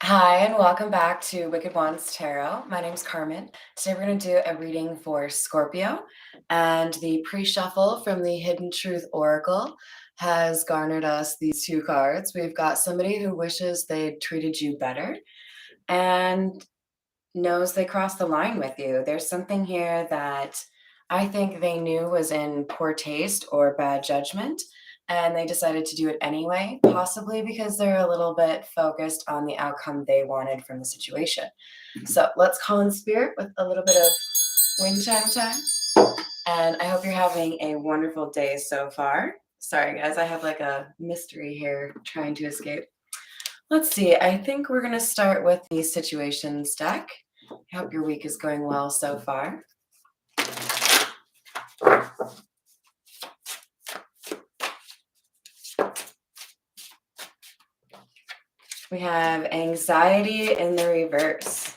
Hi, and welcome back to Wicked Wands Tarot. My name's Carmen. Today we're going to do a reading for Scorpio, and the pre-shuffle from the Hidden Truth Oracle has garnered us these two cards. We've got somebody who wishes they'd treated you better and knows they crossed the line with you. There's something here that I think they knew was in poor taste or bad judgment, and they decided to do it anyway, possibly because they're a little bit focused on the outcome they wanted from the situation. So let's call in spirit with a little bit of wind chime time. And I hope you're having a wonderful day so far. Sorry, guys, I have like a mystery here trying to escape. Let's see. I think we're going to start with the situations deck. I hope your week is going well so far. We have anxiety in the reverse,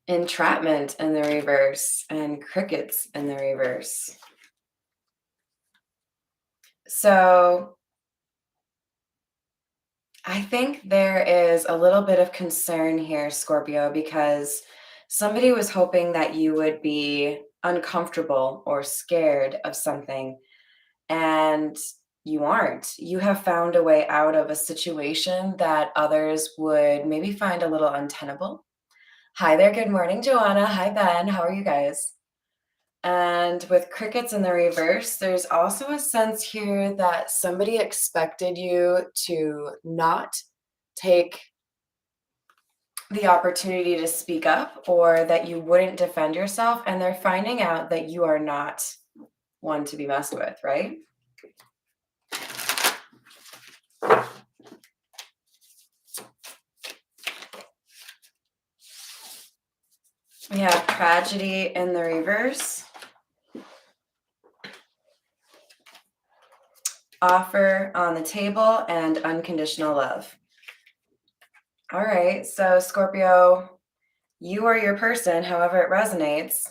entrapment in the reverse, and crickets in the reverse. So I think there is a little bit of concern here, Scorpio, because somebody was hoping that you would be uncomfortable or scared of something, and you aren't. You have found a way out of a situation that others would maybe find a little untenable. Hi there. Good morning, Joanna. Hi, Ben. How are you guys? And with crickets in the reverse, there's also a sense here that somebody expected you to not take the opportunity to speak up, or that you wouldn't defend yourself, and they're finding out that you are not one to be messed with, right? We have tragedy in the reverse, offer on the table, and unconditional love. All right, so Scorpio, you are your person, however it resonates.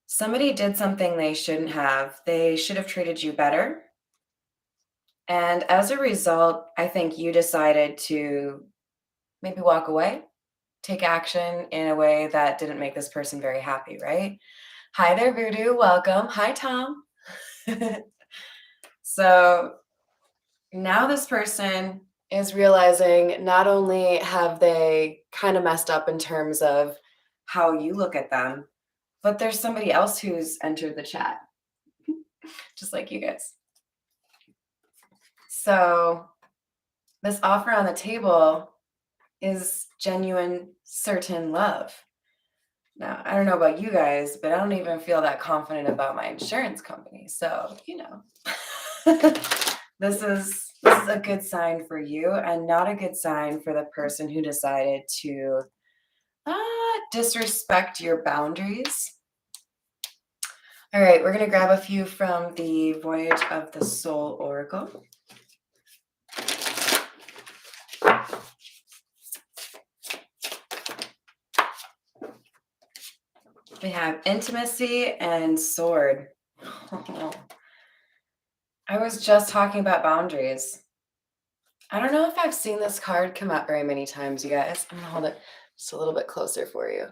Somebody did something they shouldn't have. They should have treated you better. And as a result, I think you decided to maybe walk away, take action in a way that didn't make this person very happy, right? Hi there, Voodoo. Welcome. Hi, Tom. So now this person is realizing not only have they kind of messed up in terms of how you look at them, but there's somebody else who's entered the chat, just like you guys. So this offer on the table is genuine, certain love. Now, I don't know about you guys, but I don't even feel that confident about my insurance company. So, this is a good sign for you, and not a good sign for the person who decided to disrespect your boundaries. All right, we're going to grab a few from the Voyage of the Soul Oracle. We have intimacy and sword. I was just talking about boundaries. I don't know if I've seen this card come up very many times, you guys. I'm going to hold it just a little bit closer for you.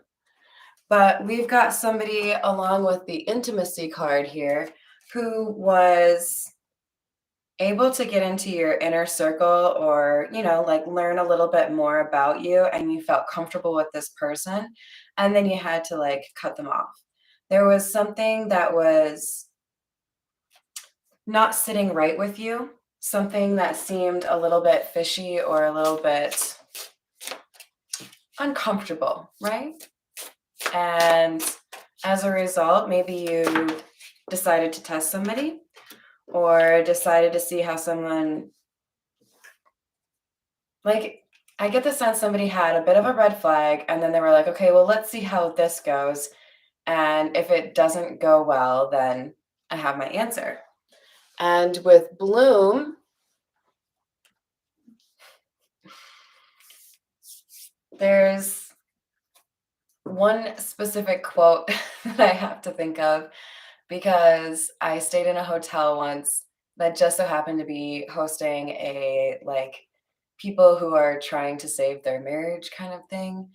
But we've got somebody along with the intimacy card here who was able to get into your inner circle, or, like learn a little bit more about you, and you felt comfortable with this person, and then you had to like cut them off. There was something that was not sitting right with you, something that seemed a little bit fishy or a little bit uncomfortable, right? And as a result, maybe you decided to test somebody, or decided to see how someone, like, I get the sense somebody had a bit of a red flag, and then they were like, okay, well, let's see how this goes. And if it doesn't go well, then I have my answer. And with Bloom, there's one specific quote that I have to think of, because I stayed in a hotel once that just so happened to be hosting a like people who are trying to save their marriage kind of thing.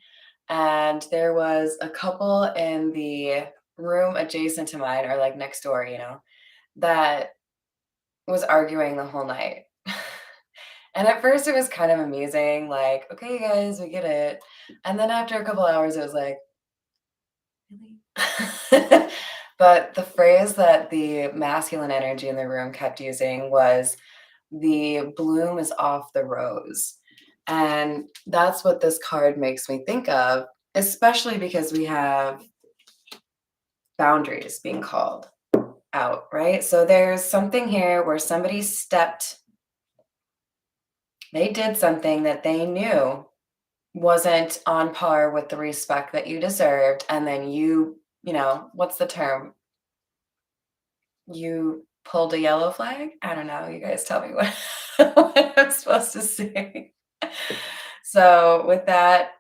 And there was a couple in the room adjacent to mine, or like next door, that was arguing the whole night. And at first it was kind of amusing, like, okay, you guys, we get it. And then after a couple hours, it was like, really? But the phrase that the masculine energy in the room kept using was, the bloom is off the rose. And that's what this card makes me think of, especially because we have boundaries being called out, right? So there's something here where they did something that they knew wasn't on par with the respect that you deserved. And then what's the term? You pulled a yellow flag? I don't know. You guys tell me what, what I'm supposed to say. So with that,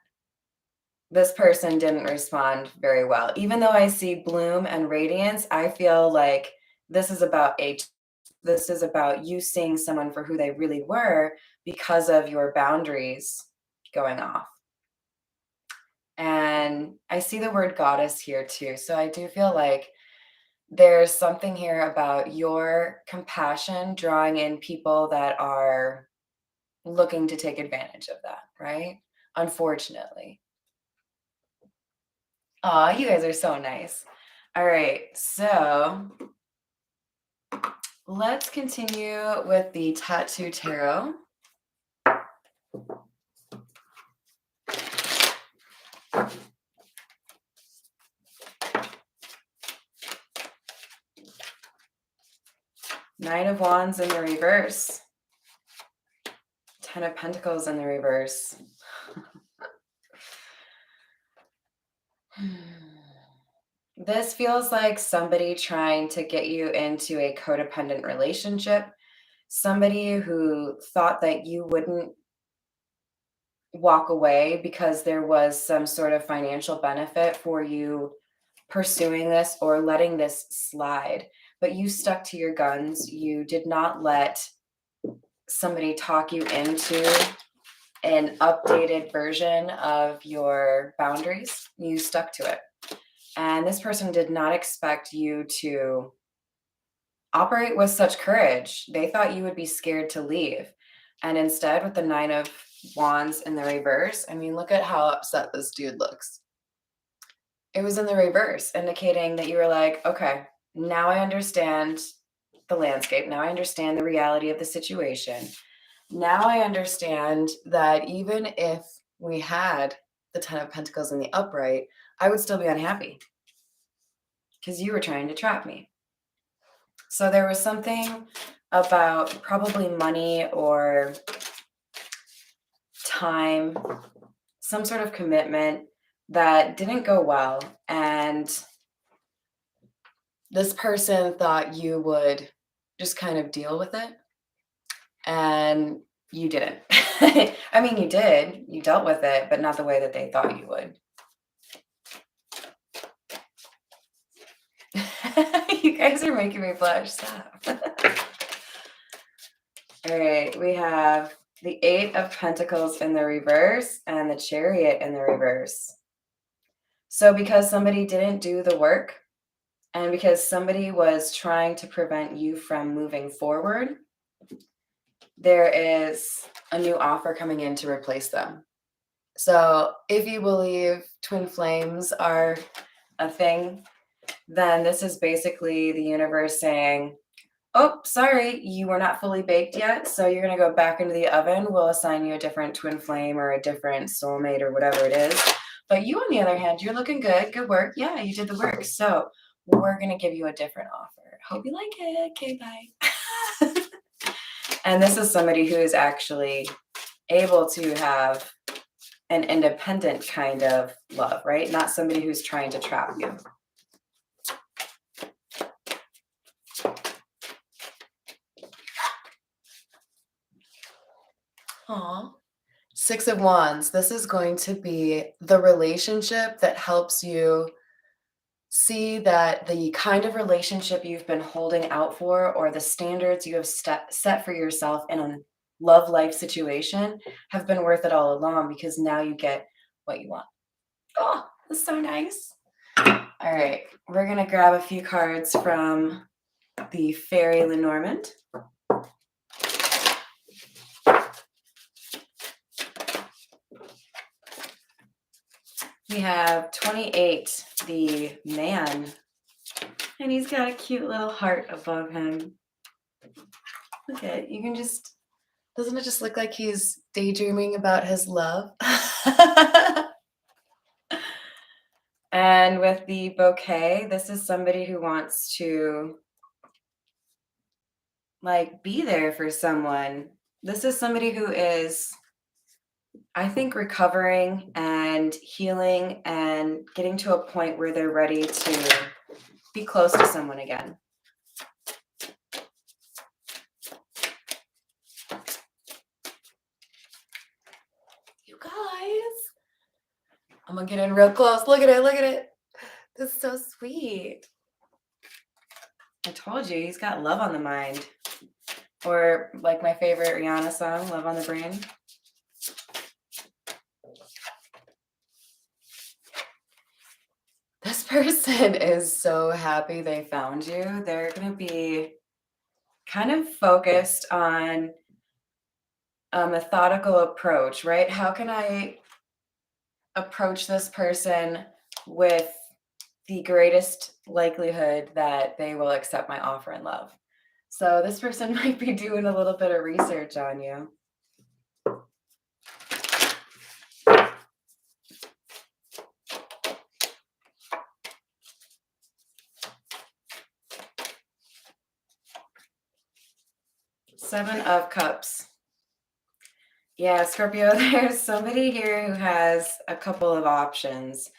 this person didn't respond very well. Even though I see bloom and radiance, I feel like this is about age. This is about you seeing someone for who they really were because of your boundaries going off. And I see the word goddess here too. So I do feel like there's something here about your compassion drawing in people that are looking to take advantage of that, right? Unfortunately. Aw, you guys are so nice. All right, so let's continue with the Tattoo Tarot. Nine of Wands in the reverse. Ten of Pentacles in the reverse. This feels like somebody trying to get you into a codependent relationship. Somebody who thought that you wouldn't walk away because there was some sort of financial benefit for you pursuing this or letting this slide. But you stuck to your guns. You did not let somebody talk you into an updated version of your boundaries. You stuck to it. And this person did not expect you to operate with such courage. They thought you would be scared to leave. And instead, with the Nine of Wands in the reverse, I mean, look at how upset this dude looks. It was in the reverse, indicating that you were like, okay, now I understand the landscape. Now I understand the reality of the situation. Now I understand that even if we had the Ten of Pentacles in the upright, I would still be unhappy because you were trying to trap me. So there was something about probably money or time, some sort of commitment that didn't go well. And this person thought you would just kind of deal with it. And you didn't. I mean, you did. You dealt with it, but not the way that they thought you would. You guys are making me blush. Stop. All right, we have the Eight of Pentacles in the reverse and the Chariot in the reverse. So because somebody didn't do the work and because somebody was trying to prevent you from moving forward, there is a new offer coming in to replace them. So if you believe twin flames are a thing, then this is basically the universe saying, oh, sorry, you were not fully baked yet, so you're going to go back into the oven. We'll assign you a different twin flame or a different soulmate or whatever it is. But you, on the other hand, you're looking good. Good work. Yeah, you did the work. So we're going to give you a different offer. Hope you like it. Okay, bye. And this is somebody who is actually able to have an independent kind of love, right? Not somebody who's trying to trap you. Aw. Six of Wands. This is going to be the relationship that helps you see that the kind of relationship you've been holding out for or the standards you have set for yourself in a love life situation have been worth it all along because now you get what you want. Oh, that's so nice. All right, we're gonna grab a few cards from the Fairy Lenormand. We have 28, the Man, and he's got a cute little heart above him. Look at it. You can just, doesn't it just look like he's daydreaming about his love? And with the Bouquet, this is somebody who wants to like be there for someone. This is somebody who is, I think, recovering and healing and getting to a point where they're ready to be close to someone again. You guys, I'm gonna get in real close. Look at it, look at it. This is so sweet. I told you, he's got love on the mind. Or like my favorite Rihanna song, Love on the Brain. This person is so happy they found you. They're going to be kind of focused on a methodical approach, right? How can I approach this person with the greatest likelihood that they will accept my offer in love? So this person might be doing a little bit of research on you. Seven of Cups. Yeah, Scorpio, there's somebody here who has a couple of options,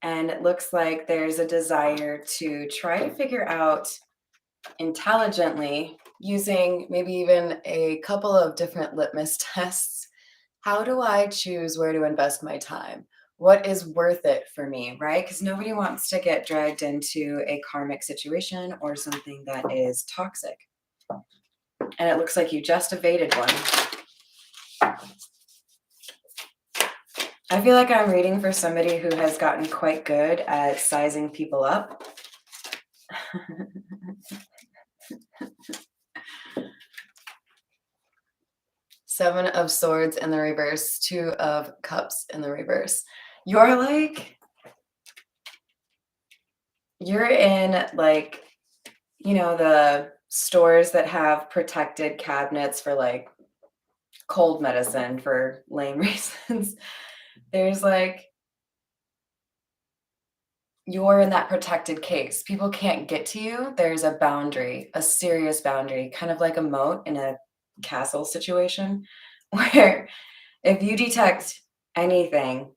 and it looks like there's a desire to try to figure out intelligently, using maybe even a couple of different litmus tests. How do I choose where to invest my time? What is worth it for me, right? Because nobody wants to get dragged into a karmic situation or something that is toxic. And it looks like you just evaded one. I feel like I'm reading for somebody who has gotten quite good at sizing people up. Seven of Swords in the reverse, Two of Cups in the reverse. You're like, you're in like, you know, the stores that have protected cabinets for like cold medicine for lame reasons. There's like, you're in that protected case. People can't get to you. There's a boundary, a serious boundary, kind of like a moat in a castle situation where if you detect anything,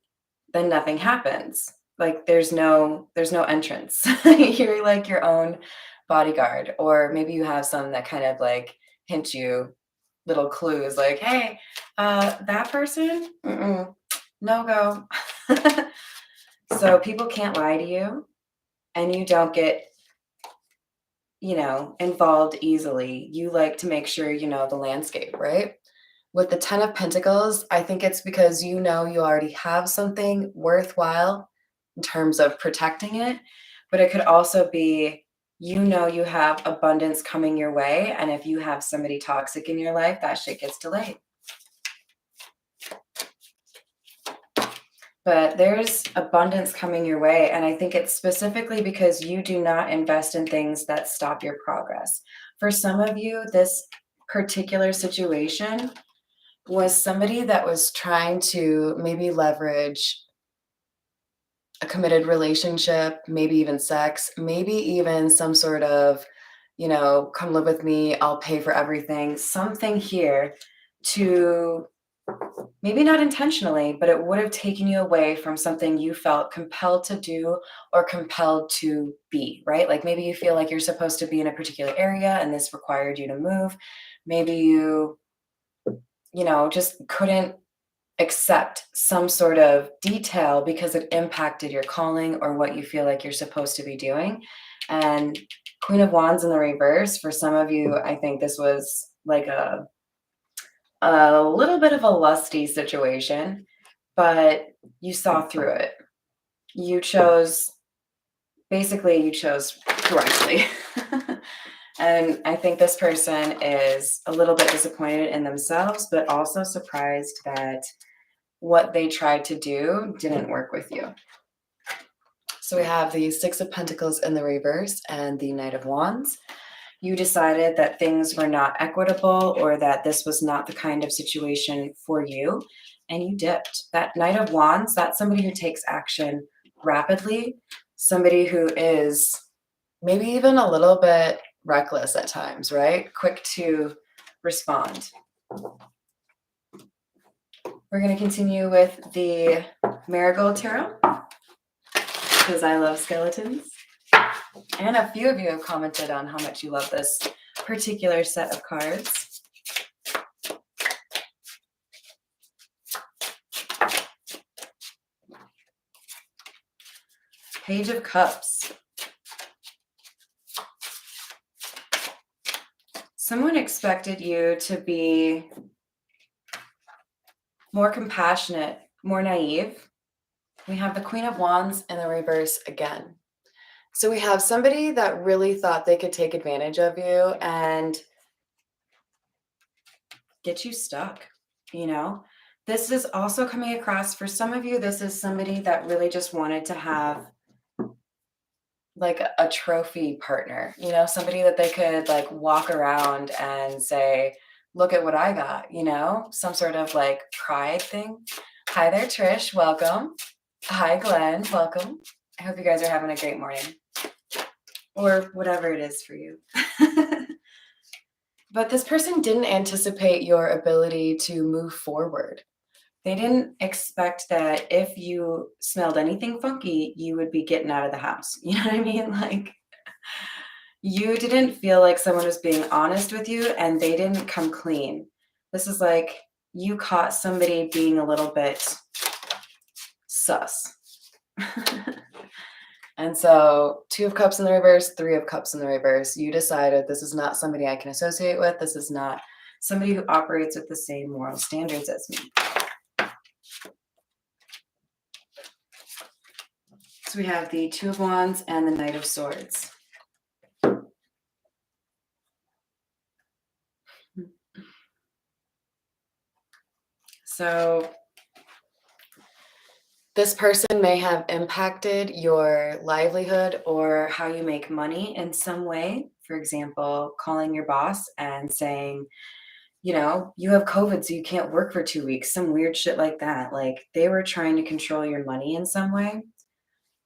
then nothing happens. Like there's no entrance. You're like your own bodyguard, or maybe you have some that kind of like hint you little clues like, hey, that person, no go. So people can't lie to you, and you don't get, involved easily. You like to make sure you know the landscape, right? With the Ten of Pentacles, I think it's because you know you already have something worthwhile in terms of protecting it, but it could also be you know you have abundance coming your way, and if you have somebody toxic in your life, that shit gets delayed. But there's abundance coming your way, and I think it's specifically because you do not invest in things that stop your progress. For some of you, this particular situation was somebody that was trying to maybe leverage a committed relationship, maybe even sex, maybe even some sort of, come live with me, I'll pay for everything, something here to maybe not intentionally, but it would have taken you away from something you felt compelled to do or compelled to be, right? Like maybe you feel like you're supposed to be in a particular area and this required you to move. Maybe you just couldn't accept some sort of detail because it impacted your calling or what you feel like you're supposed to be doing. And Queen of Wands in the reverse, for some of you, I think this was like a little bit of a lusty situation, but you saw through it. You chose basically, you chose correctly. And I think this person is a little bit disappointed in themselves, but also surprised that what they tried to do didn't work with you. So we have the Six of Pentacles in the reverse and the Knight of Wands. You decided that things were not equitable or that this was not the kind of situation for you, and you dipped. That Knight of Wands, that's somebody who takes action rapidly, somebody who is maybe even a little bit reckless at times, right? Quick to respond. We're going to continue with the Marigold Tarot because I love skeletons. And a few of you have commented on how much you love this particular set of cards. Page of Cups. Someone expected you to be more compassionate, more naive. We have the Queen of Wands in the reverse again. So we have somebody that really thought they could take advantage of you and get you stuck, you know? This is also coming across for some of you. This is somebody that really just wanted to have like a trophy partner, you know, somebody that they could like walk around and say, look at what I got, you know, some sort of like pride thing. Hi there, Trish. Welcome. Hi, Glenn. Welcome. I hope you guys are having a great morning or whatever it is for you. But this person didn't anticipate your ability to move forward. They didn't expect that if you smelled anything funky, you would be getting out of the house. You know what I mean? Like, you didn't feel like someone was being honest with you and they didn't come clean. This is like you caught somebody being a little bit sus. And so, Two of Cups in the reverse, Three of Cups in the reverse. You decided this is not somebody I can associate with. This is not somebody who operates with the same moral standards as me. So we have the Two of Wands and the Knight of Swords. So this person may have impacted your livelihood or how you make money in some way. For example, calling your boss and saying, you know, you have COVID, so you can't work for 2 weeks, some weird shit like that. Like they were trying to control your money in some way.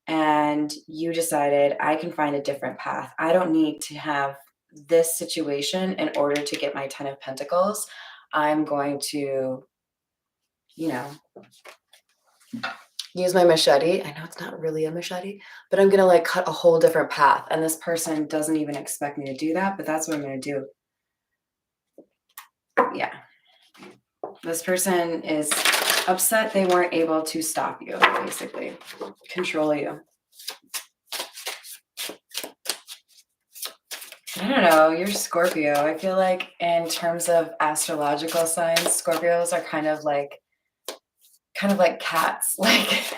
And you decided, I can find a different path. I don't need to have this situation in order to get my 10 of Pentacles. I'm going to, you know, use my machete. I know it's not really a machete, but I'm going to like cut a whole different path. And this person doesn't even expect me to do that, but that's what I'm going to do. Yeah. This person is upset they weren't able to stop you, basically, control you. I don't know, you're Scorpio. I feel like in terms of astrological signs, Scorpios are kind of like cats. Like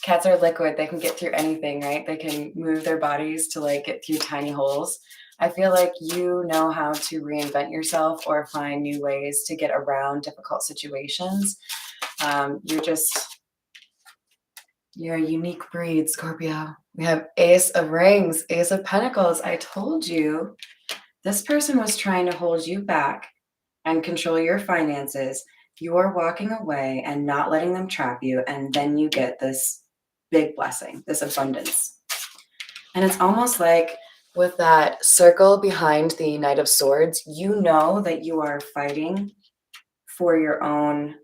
cats are liquid. They can get through anything, right? They can move their bodies to like get through tiny holes. I feel like you know how to reinvent yourself or find new ways to get around difficult situations. You're a unique breed, Scorpio. We have Ace of Rings, Ace of Pentacles. I told you this person was trying to hold you back and control your finances. You're walking away and not letting them trap you. And then you get this big blessing, this abundance. And it's almost like with that circle behind the Knight of Swords, you know that you are fighting for your own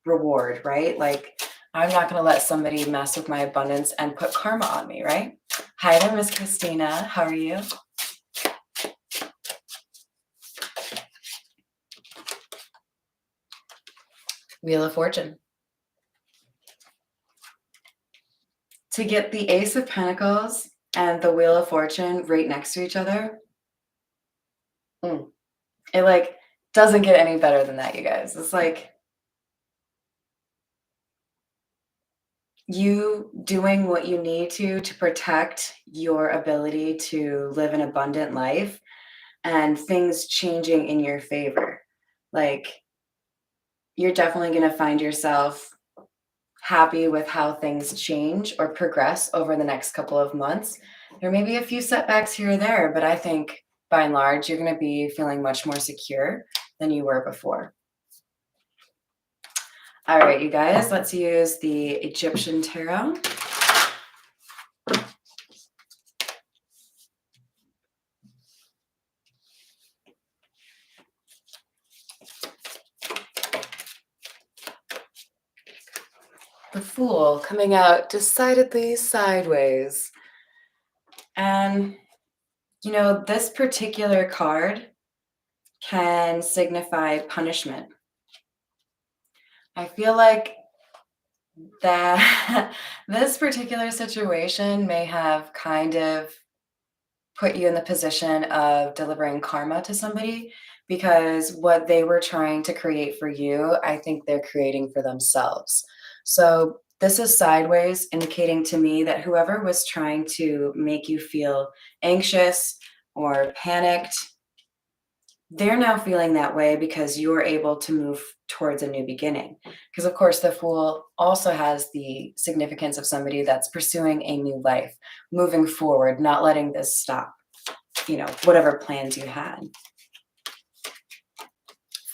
reward, right? Like, I'm not going to let somebody mess with my abundance and put karma on me, right? Hi there, Miss Christina. How are you? Wheel of Fortune. To get the Ace of Pentacles and the Wheel of Fortune right next to each other, Doesn't get any better than that, you guys. It's like you doing what you need to protect your ability to live an abundant life and things changing in your favor. Like, you're definitely going to find yourself happy with how things change or progress over the next couple of months. There may be a few setbacks here or there, but I think by and large, you're going to be feeling much more secure than you were before. All right, you guys, let's use the Egyptian tarot. The Fool coming out decidedly sideways. And, this particular card can signify punishment. I feel like that this particular situation may have kind of put you in the position of delivering karma to somebody because what they were trying to create for you, I think they're creating for themselves. So this is sideways, indicating to me that whoever was trying to make you feel anxious or panicked, they're now feeling that way because you're able to move towards a new beginning. Because, of course, the Fool also has the significance of somebody that's pursuing a new life, moving forward, not letting this stop, whatever plans you had.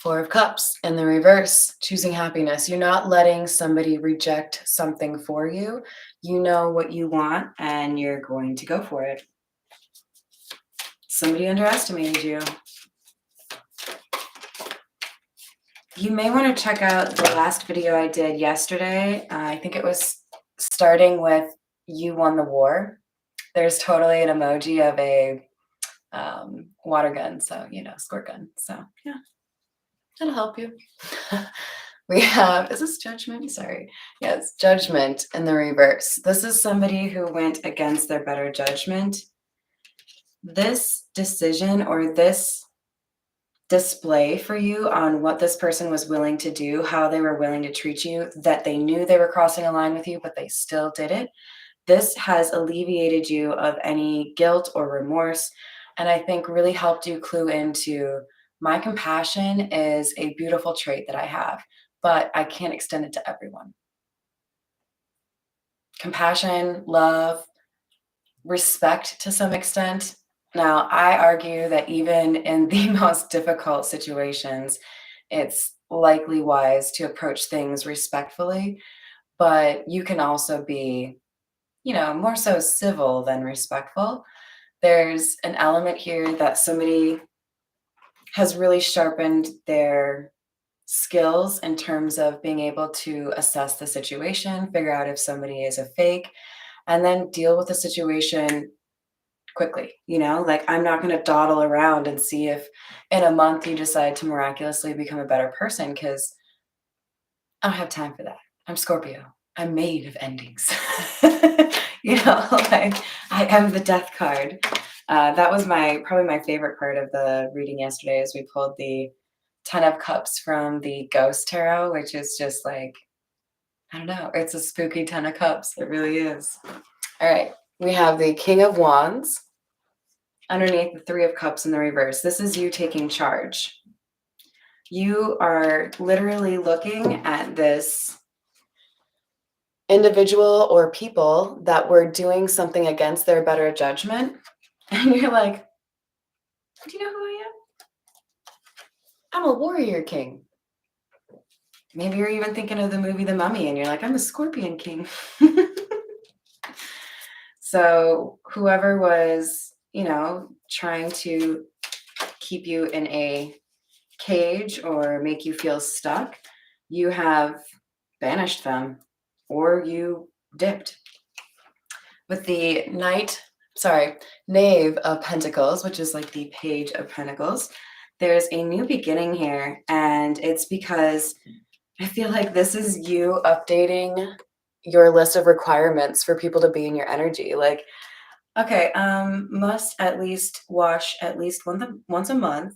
Four of Cups in the reverse, choosing happiness. You're not letting somebody reject something for you. You know what you want and you're going to go for it. Somebody underestimated you. You may want to check out the last video I did yesterday. I think it was starting with "You won the war." There's totally an emoji of a water gun, so, squirt gun. So, yeah, that'll help you. We have, is this Judgment? Sorry. Yes, Judgment in the reverse. This is somebody who went against their better judgment. This decision or this display for you on what this person was willing to do, how they were willing to treat you, that they knew they were crossing a line with you, but they still did it. This has alleviated you of any guilt or remorse, and I think really helped you clue into my compassion is a beautiful trait that I have, but I can't extend it to everyone. Compassion, love, respect to some extent. Now, I argue that even in the most difficult situations, it's likely wise to approach things respectfully, but you can also be, more so civil than respectful. There's an element here that somebody has really sharpened their skills in terms of being able to assess the situation, figure out if somebody is a fake, and then deal with the situation quickly. Like, I'm not going to dawdle around and see if in a month you decide to miraculously become a better person, because I don't have time for that. I'm Scorpio. I'm made of endings. Like, I am the death card. That was probably my favorite part of the reading yesterday, is we pulled the 10 of Cups from the Ghost Tarot, which is just like, I don't know, it's a spooky 10 of Cups. It really is. All right, we have the King of Wands underneath the 3 of Cups in the reverse. This is you taking charge. You are literally looking at this individual or people that were doing something against their better judgment, and you're like, do you know who I am? I'm a warrior king. Maybe you're even thinking of the movie The Mummy, and you're like, I'm a scorpion king. So whoever was, trying to keep you in a cage or make you feel stuck, you have banished them, or you dipped. With the Knave of Pentacles, which is like the Page of Pentacles, there's a new beginning here, and it's because I feel like this is you updating your list of requirements for people to be in your energy. Like, okay, must at least wash at least once a month.